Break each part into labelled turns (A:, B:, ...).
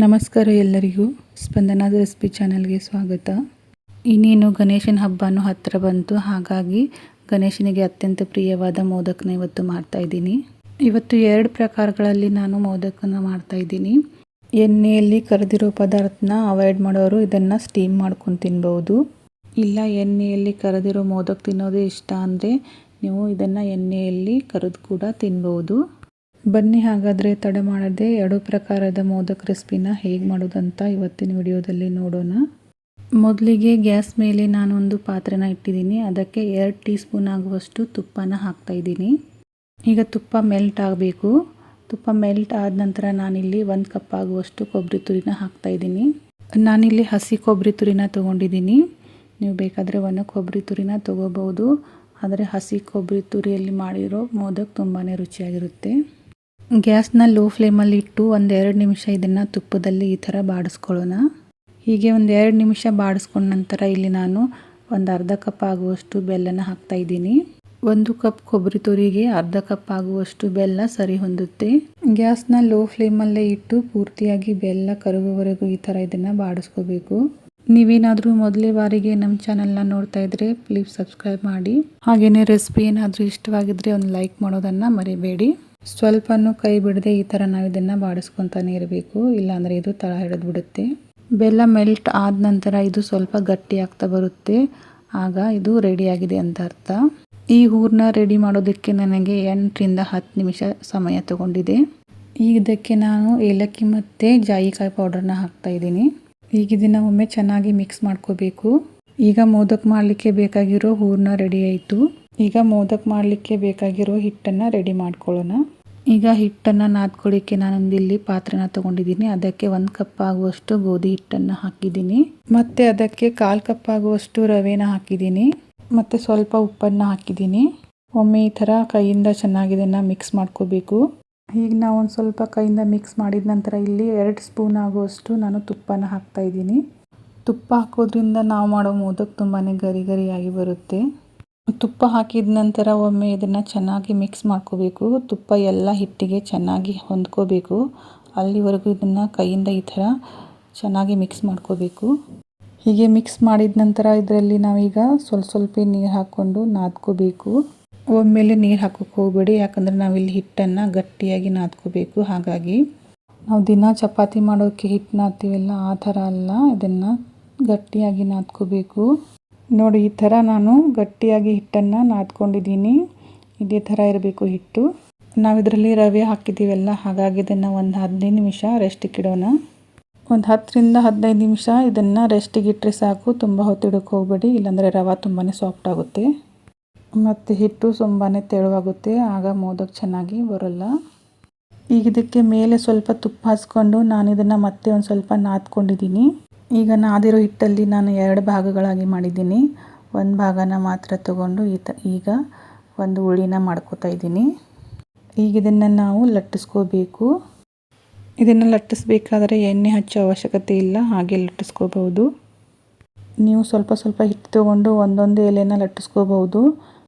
A: ನಮಸ್ಕಾರ ಎಲ್ಲರಿಗೂ ಸ್ಪಂದನಾದ ರೆಸಿಪಿ ಚಾನಲ್ಗೆ ಸ್ವಾಗತ. ಇನ್ನೇನು ಗಣೇಶನ ಹಬ್ಬನೂ ಹತ್ತಿರ ಬಂತು, ಹಾಗಾಗಿ ಗಣೇಶನಿಗೆ ಅತ್ಯಂತ ಪ್ರಿಯವಾದ ಮೋದಕನ ಇವತ್ತು ಮಾಡ್ತಾಯಿದ್ದೀನಿ. ಇವತ್ತು 2 ಪ್ರಕಾರಗಳಲ್ಲಿ ನಾನು ಮೋದಕನ ಮಾಡ್ತಾಯಿದ್ದೀನಿ. ಎಣ್ಣೆಯಲ್ಲಿ ಕರೆದಿರೋ ಪದಾರ್ಥನ ಅವಾಯ್ಡ್ ಮಾಡೋರು ಇದನ್ನು ಸ್ಟೀಮ್ ಮಾಡ್ಕೊಂಡು ತಿನ್ಬೋದು. ಇಲ್ಲ ಎಣ್ಣೆಯಲ್ಲಿ ಕರೆದಿರೋ ಮೋದಕ ತಿನ್ನೋದೇ ಇಷ್ಟ ಅಂದರೆ ನೀವು ಇದನ್ನು ಎಣ್ಣೆಯಲ್ಲಿ ಕರೆದು ಕೂಡ ತಿನ್ಬೋದು. ಬನ್ನಿ ಹಾಗಾದರೆ ತಡ ಮಾಡದೆ 2 ಪ್ರಕಾರದ ಮೋದಕ ರೆಸಿಪಿನ ಹೇಗೆ ಮಾಡೋದಂತ ಇವತ್ತಿನ ವಿಡಿಯೋದಲ್ಲಿ ನೋಡೋಣ. ಮೊದಲಿಗೆ ಗ್ಯಾಸ್ ಮೇಲೆ ನಾನೊಂದು ಪಾತ್ರೆನ ಇಟ್ಟಿದ್ದೀನಿ. ಅದಕ್ಕೆ 2 ಟೀ ಸ್ಪೂನ್ ಆಗುವಷ್ಟು ತುಪ್ಪನ ಹಾಕ್ತಾಯಿದ್ದೀನಿ. ಈಗ ತುಪ್ಪ ಮೆಲ್ಟ್ ಆಗಬೇಕು. ತುಪ್ಪ ಮೆಲ್ಟ್ ಆದ ನಂತರ ನಾನಿಲ್ಲಿ 1 ಕಪ್ ಆಗುವಷ್ಟು ಕೊಬ್ಬರಿ ತುರಿನ ಹಾಕ್ತಾಯಿದ್ದೀನಿ. ನಾನಿಲ್ಲಿ ಹಸಿ ಕೊಬ್ಬರಿ ತುರಿನ ತೊಗೊಂಡಿದ್ದೀನಿ. ನೀವು ಬೇಕಾದರೆ ಒಣ ಕೊಬ್ಬರಿ ತುರಿನ ತೊಗೋಬೋದು. ಆದರೆ ಹಸಿ ಕೊಬ್ಬರಿ ತುರಿಯಲ್ಲಿ ಮಾಡಿರೋ ಮೋದಕ ತುಂಬಾ ರುಚಿಯಾಗಿರುತ್ತೆ. ಗ್ಯಾಸ್ನ ಲೋ ಫ್ಲೇಮಲ್ಲಿ ಇಟ್ಟು 1-2 ನಿಮಿಷ ಇದನ್ನು ತುಪ್ಪದಲ್ಲಿ ಈ ಥರ ಬಾಡಿಸ್ಕೊಳ್ಳೋಣ. ಹೀಗೆ 1-2 ನಿಮಿಷ ಬಾಡಿಸ್ಕೊಂಡ ನಂತರ ಇಲ್ಲಿ ನಾನು ಒಂದು ಅರ್ಧ ಕಪ್ ಆಗುವಷ್ಟು ಬೆಲ್ಲನ ಹಾಕ್ತಾಯಿದ್ದೀನಿ. 1 ಕಪ್ ಕೊಬ್ಬರಿ ತುರಿಗೆ ಅರ್ಧ ಕಪ್ ಆಗುವಷ್ಟು ಬೆಲ್ಲ ಸರಿ ಹೊಂದುತ್ತೆ. ಗ್ಯಾಸ್ನ ಲೋ ಫ್ಲೇಮಲ್ಲೇ ಇಟ್ಟು ಪೂರ್ತಿಯಾಗಿ ಬೆಲ್ಲ ಕರಗುವವರೆಗೂ ಈ ಥರ ಇದನ್ನು ಬಾಡಿಸ್ಕೋಬೇಕು. ನೀವೇನಾದರೂ ಮೊದಲೇ ಬಾರಿಗೆ ನಮ್ಮ ಚಾನಲ್ನ ನೋಡ್ತಾ ಇದ್ದರೆ ಪ್ಲೀಸ್ ಸಬ್ಸ್ಕ್ರೈಬ್ ಮಾಡಿ. ಹಾಗೆಯೇ ರೆಸಿಪಿ ಏನಾದರೂ ಇಷ್ಟವಾಗಿದ್ದರೆ ಒಂದು ಲೈಕ್ ಮಾಡೋದನ್ನು ಮರಿಬೇಡಿ. ಸ್ವಲ್ಪನೂ ಕೈ ಬಿಡದೆ ಈ ಥರ ನಾವು ಇದನ್ನು ಬಾಡಿಸ್ಕೊತಾನೆ ಇರಬೇಕು, ಇಲ್ಲಾಂದರೆ ಇದು ತಳ ಹಿಡಿದು ಬಿಡುತ್ತೆ. ಬೆಲ್ಲ ಮೆಲ್ಟ್ ಆದ ನಂತರ ಇದು ಸ್ವಲ್ಪ ಗಟ್ಟಿ ಆಗ್ತಾ ಬರುತ್ತೆ, ಆಗ ಇದು ರೆಡಿಯಾಗಿದೆ ಅಂತ ಅರ್ಥ. ಈ ಹೂರಣ ರೆಡಿ ಮಾಡೋದಕ್ಕೆ ನನಗೆ 8-10 ನಿಮಿಷ ಸಮಯ ತಗೊಂಡಿದೆ. ಈಗ ಇದಕ್ಕೆ ನಾನು ಏಲಕ್ಕಿ ಮತ್ತು ಜಾಯಿಕಾಯಿ ಪೌಡರ್ನ ಹಾಕ್ತಾಯಿದ್ದೀನಿ. ಈಗ ಇದನ್ನು ಒಮ್ಮೆ ಚೆನ್ನಾಗಿ ಮಿಕ್ಸ್ ಮಾಡ್ಕೋಬೇಕು. ಈಗ ಮೋದಕ ಮಾಡಲಿಕ್ಕೆ ಬೇಕಾಗಿರೋ ಹೂರಣ ರೆಡಿ ಆಯಿತು. ಈಗ ಮೋದಕ ಮಾಡಲಿಕ್ಕೆ ಬೇಕಾಗಿರೋ ಹಿಟ್ಟನ್ನು ರೆಡಿ ಮಾಡ್ಕೊಳ್ಳೋಣ. ಈಗ ಹಿಟ್ಟನ್ನು ನಾದ್ಕೊಳ್ಳಿಕ್ಕೆ ನಾನೊಂದಿಲ್ಲಿ ಪಾತ್ರೆನ ತೊಗೊಂಡಿದ್ದೀನಿ. ಅದಕ್ಕೆ 1 ಕಪ್ ಆಗುವಷ್ಟು ಗೋಧಿ ಹಿಟ್ಟನ್ನು ಹಾಕಿದ್ದೀನಿ. ಮತ್ತು ಅದಕ್ಕೆ 1/4 ಕಪ್ ಆಗುವಷ್ಟು ರವೆನ ಹಾಕಿದ್ದೀನಿ. ಮತ್ತು ಸ್ವಲ್ಪ ಉಪ್ಪನ್ನು ಹಾಕಿದ್ದೀನಿ. ಒಮ್ಮೆ ಈ ಥರ ಕೈಯಿಂದ ಚೆನ್ನಾಗಿ ಇದನ್ನು ಮಿಕ್ಸ್ ಮಾಡ್ಕೋಬೇಕು. ಈಗ ನಾವು ಒಂದು ಸ್ವಲ್ಪ ಕೈಯಿಂದ ಮಿಕ್ಸ್ ಮಾಡಿದ ನಂತರ ಇಲ್ಲಿ 2 ಸ್ಪೂನ್ ಆಗುವಷ್ಟು ನಾನು ತುಪ್ಪನ ಹಾಕ್ತಾಯಿದ್ದೀನಿ. ತುಪ್ಪ ಹಾಕೋದ್ರಿಂದ ನಾವು ಮಾಡೋ ಮೋದಕ ತುಂಬಾ ಗರಿ ಗರಿಯಾಗಿ ಬರುತ್ತೆ. ತುಪ್ಪ ಹಾಕಿದ ನಂತರ ಒಮ್ಮೆ ಇದನ್ನು ಚೆನ್ನಾಗಿ ಮಿಕ್ಸ್ ಮಾಡ್ಕೋಬೇಕು. ತುಪ್ಪ ಎಲ್ಲ ಹಿಟ್ಟಿಗೆ ಚೆನ್ನಾಗಿ ಹೊಂದ್ಕೋಬೇಕು. ಅಲ್ಲಿವರೆಗೂ ಇದನ್ನು ಕೈಯಿಂದ ಈ ಥರ ಚೆನ್ನಾಗಿ ಮಿಕ್ಸ್ ಮಾಡ್ಕೋಬೇಕು. ಹೀಗೆ ಮಿಕ್ಸ್ ಮಾಡಿದ ನಂತರ ಇದರಲ್ಲಿ ನಾವೀಗ ಸ್ವಲ್ಪ ನೀರು ಹಾಕ್ಕೊಂಡು ನಾದ್ಕೋಬೇಕು. ಒಮ್ಮೆಲೆ ನೀರು ಹಾಕೋಕ್ಕೆ ಹೋಗಬೇಡಿ, ಯಾಕಂದರೆ ನಾವಿಲ್ಲಿ ಹಿಟ್ಟನ್ನು ಗಟ್ಟಿಯಾಗಿ ನಾದ್ಕೋಬೇಕು. ಹಾಗಾಗಿ ನಾವು ದಿನ ಚಪಾತಿ ಮಾಡೋಕ್ಕೆ ಹಿಟ್ಟು ನಾದ್ತೀವಲ್ಲ ಆ ಥರ ಅಲ್ಲ, ಇದನ್ನು ಗಟ್ಟಿಯಾಗಿ ನಾದ್ಕೋಬೇಕು. ನೋಡಿ ಈ ಥರ ನಾನು ಗಟ್ಟಿಯಾಗಿ ಹಿಟ್ಟನ್ನು ನಾದ್ಕೊಂಡಿದ್ದೀನಿ. ಇದೇ ಥರ ಇರಬೇಕು ಹಿಟ್ಟು. ನಾವು ಇದರಲ್ಲಿ ರವೆ ಹಾಕಿದ್ದೀವಲ್ಲ, ಹಾಗಾಗಿ ಇದನ್ನು ಒಂದು 15 ನಿಮಿಷ ರೆಸ್ಟಿಗೆ ಇಡೋಣ. ಒಂದು 10-15 ನಿಮಿಷ ಇದನ್ನು ರೆಸ್ಟಿಗೆ ಇಟ್ಟರೆ ಸಾಕು. ತುಂಬ ಹೊತ್ತಿಡೋಕ್ಕೆ ಹೋಗಬೇಡಿ, ಇಲ್ಲಾಂದರೆ ರವೆ ತುಂಬಾ ಸಾಫ್ಟ್ ಆಗುತ್ತೆ ಮತ್ತು ಹಿಟ್ಟು ತುಂಬಾ ತೆಳುವಾಗುತ್ತೆ, ಆಗ ಮೋದಕ ಚೆನ್ನಾಗಿ ಬರೋಲ್ಲ. ಈಗ ಇದಕ್ಕೆ ಮೇಲೆ ಸ್ವಲ್ಪ ತುಪ್ಪ ಹಚ್ಕೊಂಡು ನಾನು ಇದನ್ನು ಮತ್ತೆ ಒಂದು ಸ್ವಲ್ಪ ನಾದ್ಕೊಂಡಿದ್ದೀನಿ. ಈಗ ನಾದಿರೋ ಹಿಟ್ಟಲ್ಲಿ ನಾನು 2 ಭಾಗಗಳಾಗಿ ಮಾಡಿದ್ದೀನಿ. ಒಂದು ಭಾಗನ ಮಾತ್ರ ತಗೊಂಡು ಈಗ ಒಂದು ಉಳ್ಳಿನ ಮಾಡ್ಕೋತಾ ಇದ್ದೀನಿ. ಈಗ ಇದನ್ನು ನಾವು ಲಟ್ಟಿಸ್ಕೋಬೇಕು. ಇದನ್ನು ಲಟ್ಟಿಸ್ಬೇಕಾದ್ರೆ ಎಣ್ಣೆ ಹಚ್ಚೋ ಅವಶ್ಯಕತೆ ಇಲ್ಲ, ಹಾಗೆ ಲಟ್ಟಿಸ್ಕೋಬಹುದು. ನೀವು ಸ್ವಲ್ಪ ಹಿಟ್ಟು ತೊಗೊಂಡು ಒಂದೊಂದು ಎಲೆನ ಲಟ್ಟಿಸ್ಕೋಬಹುದು.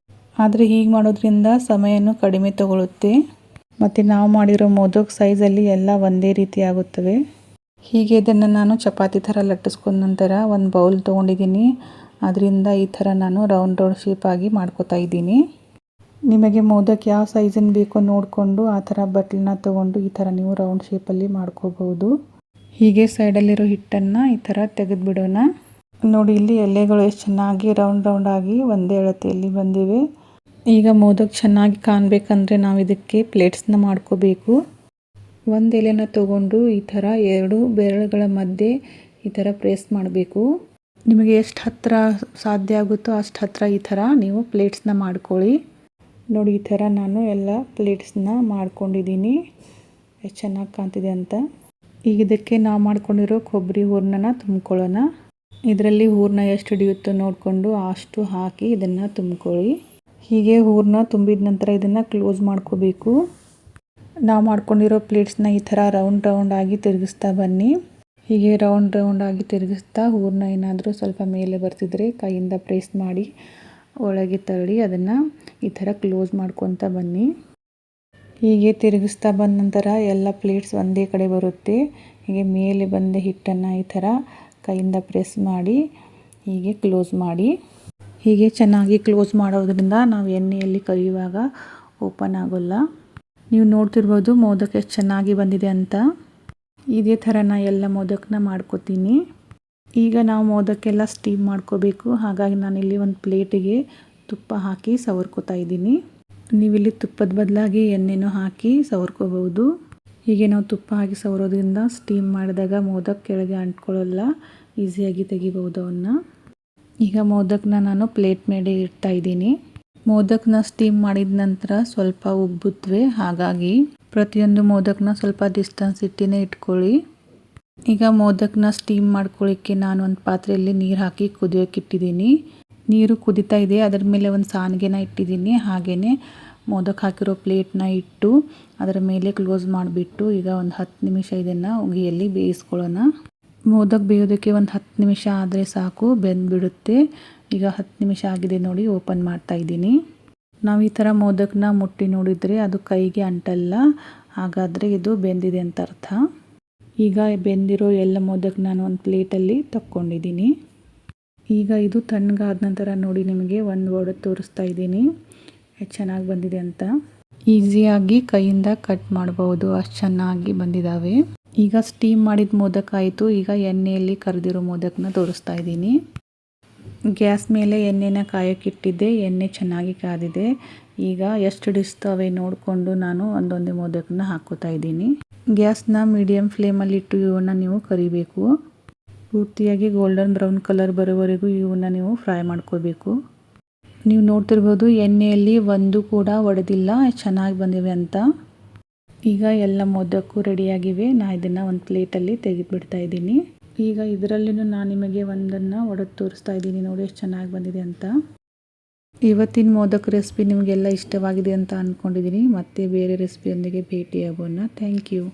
A: ಆದರೆ ಹೀಗೆ ಮಾಡೋದ್ರಿಂದ ಸಮಯನೂ ಕಡಿಮೆ ತಗೊಳುತ್ತೆ ಮತ್ತು ನಾವು ಮಾಡಿರೋ ಮೋದಕ ಸೈಜಲ್ಲಿ ಎಲ್ಲ ಒಂದೇ ರೀತಿ ಆಗುತ್ತವೆ. ಹೀಗೆ ಇದನ್ನು ನಾನು ಚಪಾತಿ ಥರ ಲಟ್ಟಿಸ್ಕೊಂಡ ನಂತರ ಒಂದು ಬೌಲ್ ತೊಗೊಂಡಿದ್ದೀನಿ. ಅದರಿಂದ ಈ ಥರ ನಾನು ರೌಂಡ್ ಶೇಪ್ ಆಗಿ ಮಾಡ್ಕೋತಾ ಇದ್ದೀನಿ. ನಿಮಗೆ ಮೋದಕ ಯಾವ ಸೈಜಿನ ಬೇಕೋ ನೋಡಿಕೊಂಡು ಆ ಥರ ಬಟ್ಲನ್ನ ತೊಗೊಂಡು ಈ ಥರ ನೀವು ರೌಂಡ್ ಶೇಪಲ್ಲಿ ಮಾಡ್ಕೋಬಹುದು. ಹೀಗೆ ಸೈಡಲ್ಲಿರೋ ಹಿಟ್ಟನ್ನು ಈ ಥರ ತೆಗೆದುಬಿಡೋಣ. ನೋಡಿ ಇಲ್ಲಿ ಎಲೆಗಳು ಎಷ್ಟು ಚೆನ್ನಾಗಿ ರೌಂಡ್ ಆಗಿ ಒಂದೇ ಅಳತೆಯಲ್ಲಿ ಬಂದಿವೆ. ಈಗ ಮೋದಕ ಚೆನ್ನಾಗಿ ಕಾಣಬೇಕಂದ್ರೆ ನಾವು ಇದಕ್ಕೆ ಪ್ಲೇಟ್ಸ್ನ ಮಾಡ್ಕೋಬೇಕು. ಒಂದು ಎಲೆನ ತೊಗೊಂಡು ಈ ಥರ 2 ಬೆರಳುಗಳ ಮಧ್ಯೆ ಈ ಥರ ಪ್ರೆಸ್ ಮಾಡಬೇಕು. ನಿಮಗೆ ಎಷ್ಟು ಹತ್ತಿರ ಸಾಧ್ಯ ಆಗುತ್ತೋ ಅಷ್ಟು ಹತ್ತಿರ ಈ ಥರ ನೀವು ಪ್ಲೇಟ್ಸ್ನ ಮಾಡ್ಕೊಳ್ಳಿ. ನೋಡಿ ಈ ಥರ ನಾನು ಎಲ್ಲ ಪ್ಲೇಟ್ಸ್ನ ಮಾಡ್ಕೊಂಡಿದ್ದೀನಿ. ಎಷ್ಟು ಚೆನ್ನಾಗಿ ಕಾಣ್ತಿದೆ ಅಂತ. ಈಗ ಇದಕ್ಕೆ ನಾವು ಮಾಡ್ಕೊಂಡಿರೋ ಕೊಬ್ಬರಿ ಹೂರಣನ ತುಂಬ್ಕೊಳ್ಳೋಣ. ಇದರಲ್ಲಿ ಹೂರಣ ಎಷ್ಟು ಹಿಡಿಯುತ್ತೋ ನೋಡಿಕೊಂಡು ಅಷ್ಟು ಹಾಕಿ ಇದನ್ನು ತುಂಬ್ಕೊಳ್ಳಿ. ಹೀಗೆ ಹೂರಣ ತುಂಬಿದ ನಂತರ ಇದನ್ನು ಕ್ಲೋಸ್ ಮಾಡ್ಕೋಬೇಕು. ನಾವು ಮಾಡ್ಕೊಂಡಿರೋ ಪ್ಲೇಟ್ಸ್ನ ಈ ಥರ ರೌಂಡ್ ಆಗಿ ತಿರುಗಿಸ್ತಾ ಬನ್ನಿ. ಹೀಗೆ ರೌಂಡ್ ಆಗಿ ತಿರುಗಿಸ್ತಾ ಹೂರಣ ಏನಾದರೂ ಸ್ವಲ್ಪ ಮೇಲೆ ಬರ್ತಿದ್ರೆ ಕೈಯಿಂದ ಪ್ರೆಸ್ ಮಾಡಿ ಒಳಗೆ ತಳ್ಳಿ ಅದನ್ನು ಈ ಥರ ಕ್ಲೋಸ್ ಮಾಡ್ಕೊತ ಬನ್ನಿ. ಹೀಗೆ ತಿರುಗಿಸ್ತಾ ಬಂದ ನಂತರ ಎಲ್ಲ ಪ್ಲೇಟ್ಸ್ ಒಂದೇ ಕಡೆ ಬರುತ್ತೆ. ಹೀಗೆ ಮೇಲೆ ಬಂದ ಹಿಟ್ಟನ್ನು ಈ ಥರ ಕೈಯಿಂದ ಪ್ರೆಸ್ ಮಾಡಿ ಹೀಗೆ ಕ್ಲೋಸ್ ಮಾಡಿ. ಹೀಗೆ ಚೆನ್ನಾಗಿ ಕ್ಲೋಸ್ ಮಾಡೋದ್ರಿಂದ ನಾವು ಎಣ್ಣೆಯಲ್ಲಿ ಕರಿಯುವಾಗ ಓಪನ್ ಆಗೋಲ್ಲ. ನೀವು ನೋಡ್ತಿರ್ಬೋದು ಮೋದಕ ಎಷ್ಟು ಚೆನ್ನಾಗಿ ಬಂದಿದೆ ಅಂತ. ಇದೇ ಥರ ನಾನು ಎಲ್ಲ ಮೋದಕನ ಮಾಡ್ಕೋತೀನಿ. ಈಗ ನಾವು ಮೋದಕ್ಕೆಲ್ಲ ಸ್ಟೀಮ್ ಮಾಡ್ಕೋಬೇಕು. ಹಾಗಾಗಿ ನಾನಿಲ್ಲಿ ಒಂದು ಪ್ಲೇಟಿಗೆ ತುಪ್ಪ ಹಾಕಿ ಸವರ್ಕೋತಾ ಇದ್ದೀನಿ. ನೀವಿಲ್ಲಿ ತುಪ್ಪದ ಬದಲಾಗಿ ಎಣ್ಣೆನೂ ಹಾಕಿ ಸವರ್ಕೋಬಹುದು. ಹೀಗೆ ನಾವು ತುಪ್ಪ ಹಾಕಿ ಸವರೋದ್ರಿಂದ ಸ್ಟೀಮ್ ಮಾಡಿದಾಗ ಮೋದಕ ಕೆಳಗೆ ಅಂಟ್ಕೊಳ್ಳಲ್ಲ, ಈಸಿಯಾಗಿ ತೆಗಿಬಹುದು ಅವನ್ನ. ಈಗ ಮೋದಕನ ನಾನು ಪ್ಲೇಟ್ ಮೇಲೆ ಇಡ್ತಾ ಇದ್ದೀನಿ. ಮೋದಕನ ಸ್ಟೀಮ್ ಮಾಡಿದ ನಂತರ ಸ್ವಲ್ಪ ಉಬ್ಬುತ್ತವೆ, ಹಾಗಾಗಿ ಪ್ರತಿಯೊಂದು ಮೋದಕನ ಸ್ವಲ್ಪ ಡಿಸ್ಟೆನ್ಸ್ ಇಟ್ಟಿನೇ ಇಟ್ಕೊಳ್ಳಿ. ಈಗ ಮೋದಕನ ಸ್ಟೀಮ್ ಮಾಡ್ಕೊಳ್ಳಿಕ್ಕೆ ನಾನು ಒಂದು ಪಾತ್ರೆಯಲ್ಲಿ ನೀರು ಹಾಕಿ ಕುದಿಯೋಕೆ ಇಟ್ಟಿದ್ದೀನಿ. ನೀರು ಕುದಿತಾ ಇದೆ, ಅದರ ಮೇಲೆ ಒಂದು ಸಾಣಿಗೆನ ಇಟ್ಟಿದ್ದೀನಿ. ಹಾಗೆಯೇ ಮೋದಕ ಹಾಕಿರೋ ಪ್ಲೇಟ್ನ ಇಟ್ಟು ಅದರ ಮೇಲೆ ಕ್ಲೋಸ್ ಮಾಡಿಬಿಟ್ಟು ಈಗ ಒಂದು 10 ನಿಮಿಷ ಇದನ್ನು ಉಗಿಯಲ್ಲಿ ಬೇಯಿಸ್ಕೊಳ್ಳೋಣ. ಮೋದಕ ಬೇಯೋದಕ್ಕೆ ಒಂದು 10 ನಿಮಿಷ ಆದರೆ ಸಾಕು, ಬೆಂದ್ಬಿಡುತ್ತೆ. ಈಗ 10 ನಿಮಿಷ ಆಗಿದೆ ನೋಡಿ, ಓಪನ್ ಮಾಡ್ತಾ ಇದ್ದೀನಿ. ನಾವು ಈ ಥರ ಮೋದಕನ ಮುಟ್ಟಿ ನೋಡಿದರೆ ಅದು ಕೈಗೆ ಅಂಟಲ್ಲ, ಹಾಗಾದರೆ ಇದು ಬೆಂದಿದೆ ಅಂತ ಅರ್ಥ. ಈಗ ಬೆಂದಿರೋ ಎಲ್ಲ ಮೋದಕ ನಾನು ಒಂದು ಪ್ಲೇಟಲ್ಲಿ ತಕ್ಕೊಂಡಿದ್ದೀನಿ. ಈಗ ಇದು ತಣ್ಣಗಾದ ನಂತರ ನೋಡಿ ನಿಮಗೆ ಒಂದು ಒಡೆದು ತೋರಿಸ್ತಾ ಇದ್ದೀನಿ ಎಷ್ಟು ಚೆನ್ನಾಗಿ ಬಂದಿದೆ ಅಂತ. ಈಸಿಯಾಗಿ ಕೈಯಿಂದ ಕಟ್ ಮಾಡಬಹುದು, ಅಷ್ಟು ಚೆನ್ನಾಗಿ ಬಂದಿದ್ದಾವೆ. ಈಗ ಸ್ಟೀಮ್ ಮಾಡಿದ ಮೋದಕ ಆಯಿತು. ಈಗ ಎಣ್ಣೆಯಲ್ಲಿ ಕರೆದಿರೋ ಮೋದಕನ ತೋರಿಸ್ತಾ ಇದ್ದೀನಿ. ಗ್ಯಾಸ್ ಮೇಲೆ ಎಣ್ಣೆನ ಕಾಯಕ್ಕಿಟ್ಟಿದ್ದೆ, ಎಣ್ಣೆ ಚೆನ್ನಾಗಿ ಕಾದಿದೆ. ಈಗ ಎಷ್ಟು ಡಿಸ್ತವೆ ನೋಡಿಕೊಂಡು ನಾನು ಒಂದೊಂದೇ ಮೋದಕನ ಹಾಕ್ಕೋತಾ ಇದ್ದೀನಿ. ಗ್ಯಾಸ್ನ ಮೀಡಿಯಮ್ ಫ್ಲೇಮಲ್ಲಿ ಇಟ್ಟು ಇವನ್ನ ನೀವು ಕರಿಬೇಕು. ಪೂರ್ತಿಯಾಗಿ ಗೋಲ್ಡನ್ ಬ್ರೌನ್ ಕಲರ್ ಬರೋವರೆಗೂ ಇವನ್ನ ನೀವು ಫ್ರೈ ಮಾಡ್ಕೋಬೇಕು. ನೀವು ನೋಡ್ತಿರ್ಬೋದು ಎಣ್ಣೆಯಲ್ಲಿ ಒಂದು ಕೂಡ ಒಡೆದಿಲ್ಲ, ಚೆನ್ನಾಗಿ ಬಂದಿವೆ ಅಂತ. ಈಗ ಎಲ್ಲ ಮೋದಕ್ಕೂ ರೆಡಿಯಾಗಿವೆ. ನಾನು ಇದನ್ನು ಒಂದು ಪ್ಲೇಟಲ್ಲಿ ತೆಗೆದುಬಿಡ್ತಾ ಇದ್ದೀನಿ. ಈಗ ಇದರಲ್ಲಿನೂ ನಾನು ನಿಮಗೆ ಒಂದನ್ನು ಒಡೆದು ತೋರಿಸ್ತಾ ಇದ್ದೀನಿ, ನೋಡಿ ಎಷ್ಟು ಚೆನ್ನಾಗಿ ಬಂದಿದೆ ಅಂತ. ಇವತ್ತಿನ ಮೋದಕ ರೆಸಿಪಿ ನಿಮಗೆಲ್ಲ ಇಷ್ಟವಾಗಿದೆ ಅಂತ ಅಂದ್ಕೊಂಡಿದ್ದೀನಿ. ಮತ್ತೆ ಬೇರೆ ರೆಸಿಪಿಯೊಂದಿಗೆ ಭೇಟಿಯಾಗೋಣ. Thank you.